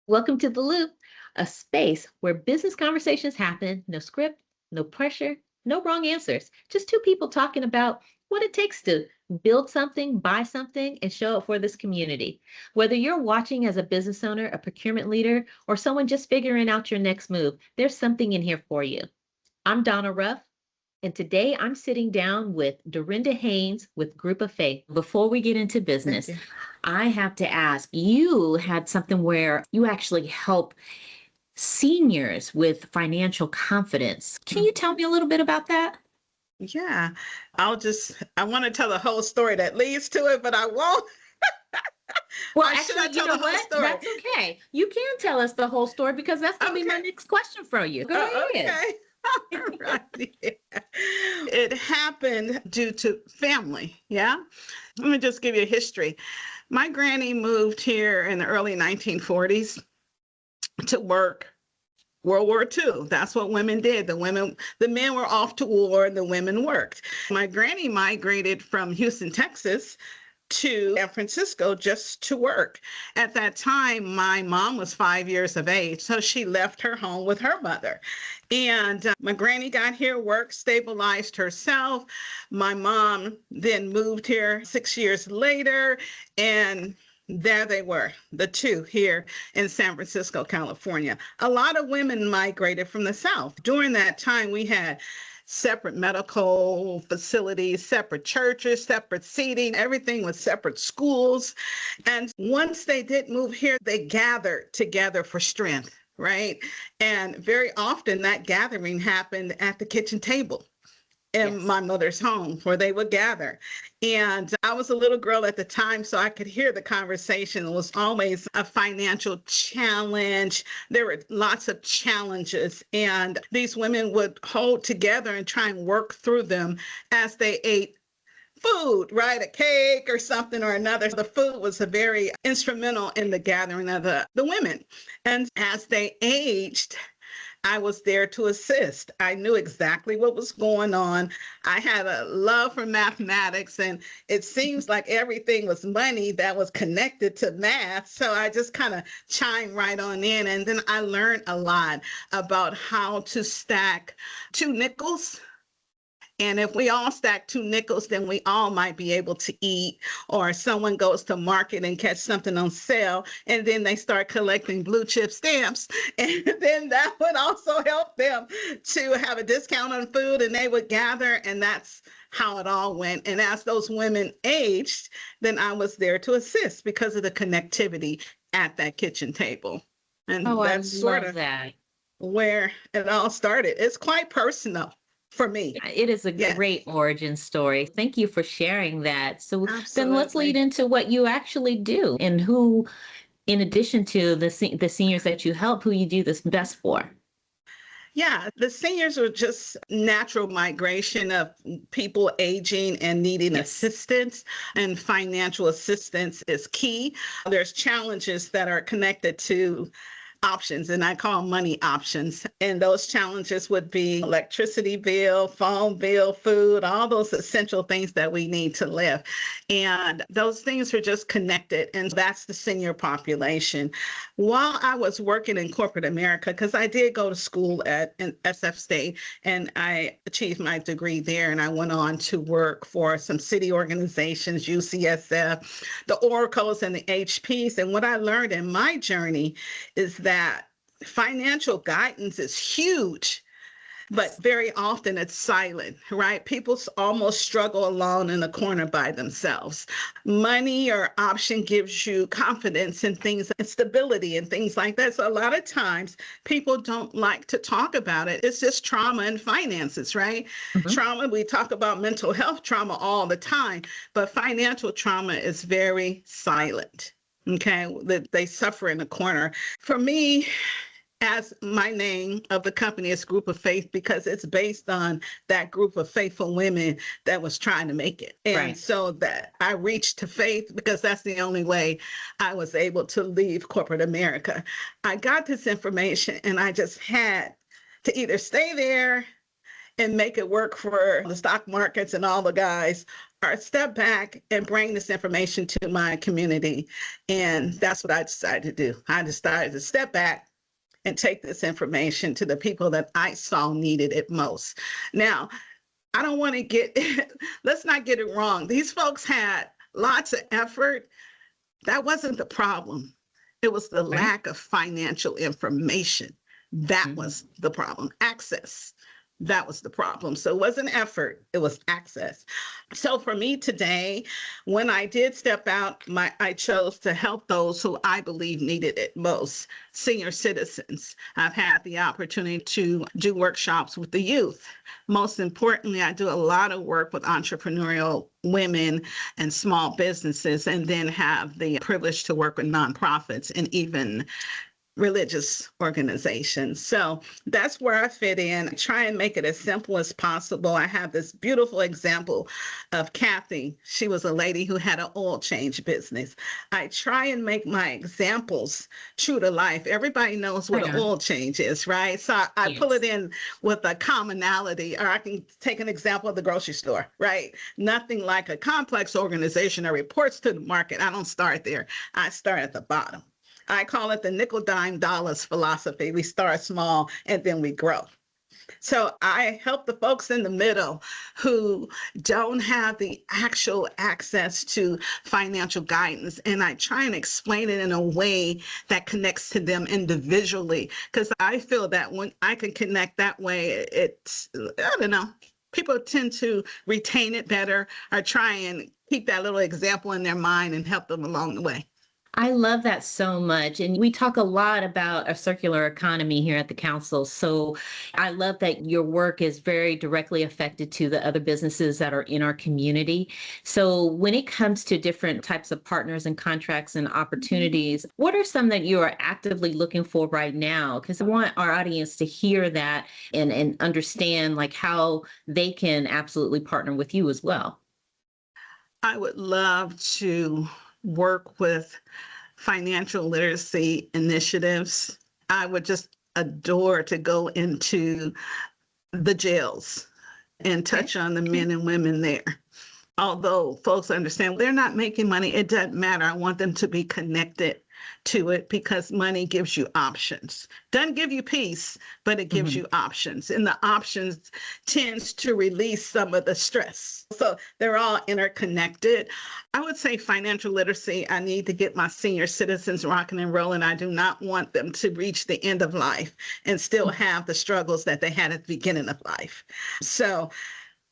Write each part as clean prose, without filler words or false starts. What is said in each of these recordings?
Welcome to The Loop, a space where business conversations happen, no script, no pressure, no wrong answers, just two people talking about what it takes to build something, buy something, and show up for this community. Whether you're watching as a business owner, a procurement leader, or someone just figuring out your next move, there's something in here for you. I'm Donna Ruff, and today I'm sitting down with Dorenda Haynes with Group of Faith. Before we get into Thank business, you. I have to ask, you had something where you actually help seniors with financial confidence. Can you tell me a little bit about that? Yeah, I want to tell the whole story that leads to it, but I won't. Well, Or should I actually, you tell know the whole what? story? That's okay. You can tell us the whole story because that's going to be my Okay. next question for you. Go ahead. Okay. All right. Yeah. It happened due to family. Yeah. Let me just give you a history. My granny moved here in the early 1940s to work World War II. That's what women did. The men were off to war and the women worked. My granny migrated from Houston, Texas to San Francisco just to work. At that time, my mom was 5 years of age, so she left her home with her mother. And my granny got here, worked, stabilized herself. My mom then moved here 6 years later, and there they were, the two here in San Francisco, California. A lot of women migrated from the South. During that time, we had separate medical facilities, separate churches, separate seating, everything was separate schools. And once they did move here, they gathered together for strength, right? And very often that gathering happened at the kitchen table in Yes. my mother's home where they would gather. And I was a little girl at the time, so I could hear the conversation. It was always a financial challenge. There were lots of challenges, and these women would hold together and try and work through them as they ate food, right? A cake or something or another. The food was a very instrumental in the gathering of the women. And as they aged, I was there to assist. I knew exactly what was going on. I had a love for mathematics, and it seems like everything was money that was connected to math. So I just kind of chimed right on in. And then I learned a lot about how to stack two nickels. And if we all stack two nickels, then we all might be able to eat. Or someone goes to market and catch something on sale, and then they start collecting blue chip stamps. And then that would also help them to have a discount on food, and they would gather, and that's how it all went. And as those women aged, then I was there to assist because of the connectivity at that kitchen table. And Oh, I that's sort love of that. where it all started. It's quite personal for me. It is a Yes. great origin story. Thank you for sharing that. So then let's lead Absolutely. into what you actually do and who, in addition to the seniors that you help, who you do this best for. Yeah, the seniors are just natural migration of people aging and needing Yes. assistance, and financial assistance is key. There's challenges that are connected to options, and I call money options. And those challenges would be electricity bill, phone bill, food, all those essential things that we need to live. And those things are just connected. And that's the senior population. While I was working in corporate America, because I did go to school at SF State and I achieved my degree there, and I went on to work for some city organizations, UCSF, the Oracles, and the HPs. And what I learned in my journey is that financial guidance is huge, but very often it's silent, right? People almost struggle alone in a corner by themselves. Money or option gives you confidence in things and stability and things like that. So a lot of times people don't like to talk about it. It's just trauma and finances, right? Mhm. Trauma, we talk about mental health trauma all the time, but financial trauma is very silent. Okay, that they suffer in the corner. For me, as my name of the company is Group of Faith, because it's based on that group of faithful women that was trying to make it. And Right. so that I reached to faith because that's the only way I was able to leave corporate America. I got this information and I just had to either stay there and make it work for the stock markets and all the guys, or step back and bring this information to my community. And that's what I decided to do. I decided to step back and take this information to the people that I saw needed it most. Now, I don't want to let's not get it wrong. These folks had lots of effort. That wasn't the problem. It was the lack of financial information. That was the problem. Access. That was the problem. So it wasn't effort, it was access. So for me today, when I did step out, I chose to help those who I believe needed it most, senior citizens. I've had the opportunity to do workshops with the youth. Most importantly, I do a lot of work with entrepreneurial women and small businesses, and then have the privilege to work with nonprofits and even religious organizations. So that's where I fit in. I try and make it as simple as possible. I have this beautiful example of Kathy. She was a lady who had an oil change business. I try and make my examples true to life. Everybody knows what an oil change is, right? So I pull it in with a commonality, or I can take an example of the grocery store, right? Nothing like a complex organization that reports to the market. I don't start there. I start at the bottom. I call it the nickel, dime, dollars philosophy. We start small and then we grow. So I help the folks in the middle who don't have the actual access to financial guidance. And I try and explain it in a way that connects to them individually, because I feel that when I can connect that way, I don't know, people tend to retain it better, or try and keep that little example in their mind and help them along the way. I love that so much. And we talk a lot about a circular economy here at the council. So I love that your work is very directly affected to the other businesses that are in our community. So when it comes to different types of partners and contracts and opportunities, what are some that you are actively looking for right now? Because I want our audience to hear that and understand like how they can absolutely partner with you as well. I would love to work with financial literacy initiatives. I would just adore to go into the jails and touch on the men and women there. Although folks understand they're not making money, it doesn't matter. I want them to be connected to it, because money gives you options. Doesn't give you peace, but it gives you options. And the options tends to release some of the stress. So they're all interconnected. I would say financial literacy, I need to get my senior citizens rocking and rolling. I do not want them to reach the end of life and still have the struggles that they had at the beginning of life. So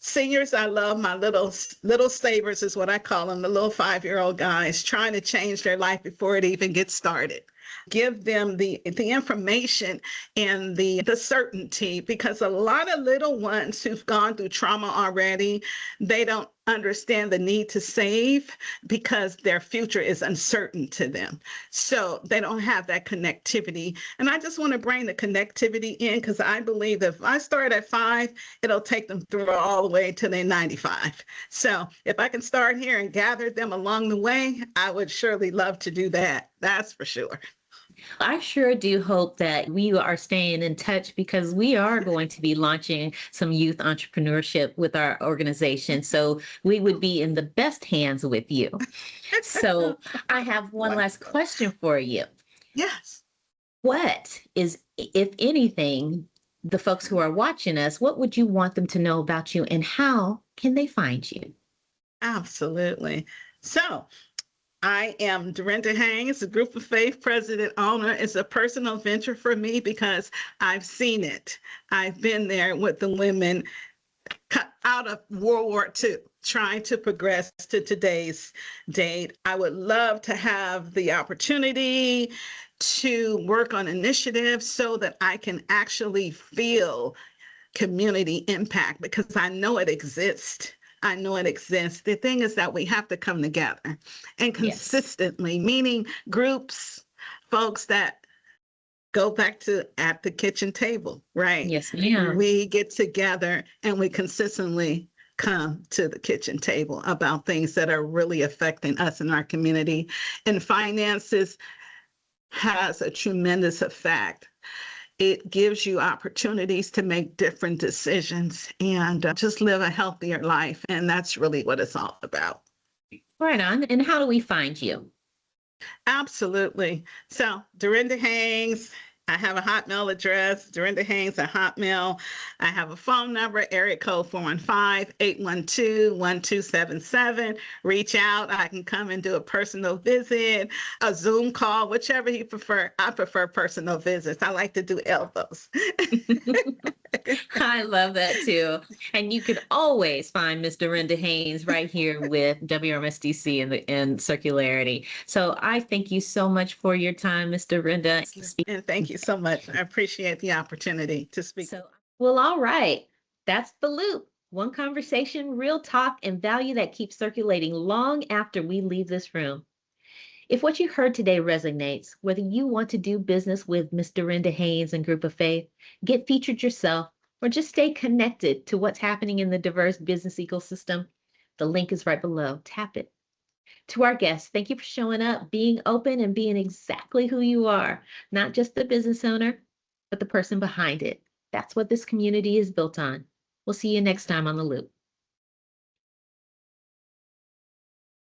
seniors, I love my little savers is what I call them, the little 5-year-old guys trying to change their life before it even gets started. Give them the information and the certainty, because a lot of little ones who've gone through trauma already, they don't understand the need to save because their future is uncertain to them. So they don't have that connectivity. And I just want to bring the connectivity in, because I believe that if I start at 5, it'll take them through all the way to their 95. So if I can start here and gather them along the way, I would surely love to do that. That's for sure. I sure do hope that we are staying in touch, because we are going to be launching some youth entrepreneurship with our organization. So we would be in the best hands with you. So I have one last question for you. Yes. What is, if anything, the folks who are watching us, what would you want them to know about you, and how can they find you? Absolutely. So I am Dorenda Haynes, the Group of Faith president owner. It's a personal venture for me because I've seen it. I've been there with the women out of World War II, trying to progress to today's date. I would love to have the opportunity to work on initiatives so that I can actually feel community impact, because I know it exists. I know it exists. The thing is that we have to come together and consistently, meaning groups, folks that go back to at the kitchen table, right? Yes, ma'am. We get together and we consistently come to the kitchen table about things that are really affecting us in our community. And finances has a tremendous effect. it gives you opportunities to make different decisions and just live a healthier life. And that's really what it's all about. Right on. And how do we find you? Absolutely. So, Dorenda Haynes, I have a Hotmail address, Dorenda Haynes at Hotmail. I have a phone number, area code 415-812-1277. Reach out. I can come and do a personal visit, a Zoom call, whichever you prefer. I prefer personal visits. I like to do elbows. I love that too. And you can always find Miss Dorenda Haynes right here with WRMSDC and Circularity. So I thank you so much for your time, Miss Dorenda. And thank you so much. I appreciate the opportunity to speak. Well, all right. That's The Loop. One conversation, real talk, and value that keeps circulating long after we leave this room. If what you heard today resonates, whether you want to do business with Miss Dorenda Haynes and Group of Faith, get featured yourself, or just stay connected to what's happening in the diverse business ecosystem, the link is right below. Tap it. To our guests, thank you for showing up, being open, and being exactly who you are, not just the business owner, but the person behind it. That's what this community is built on. We'll see you next time on The Loop.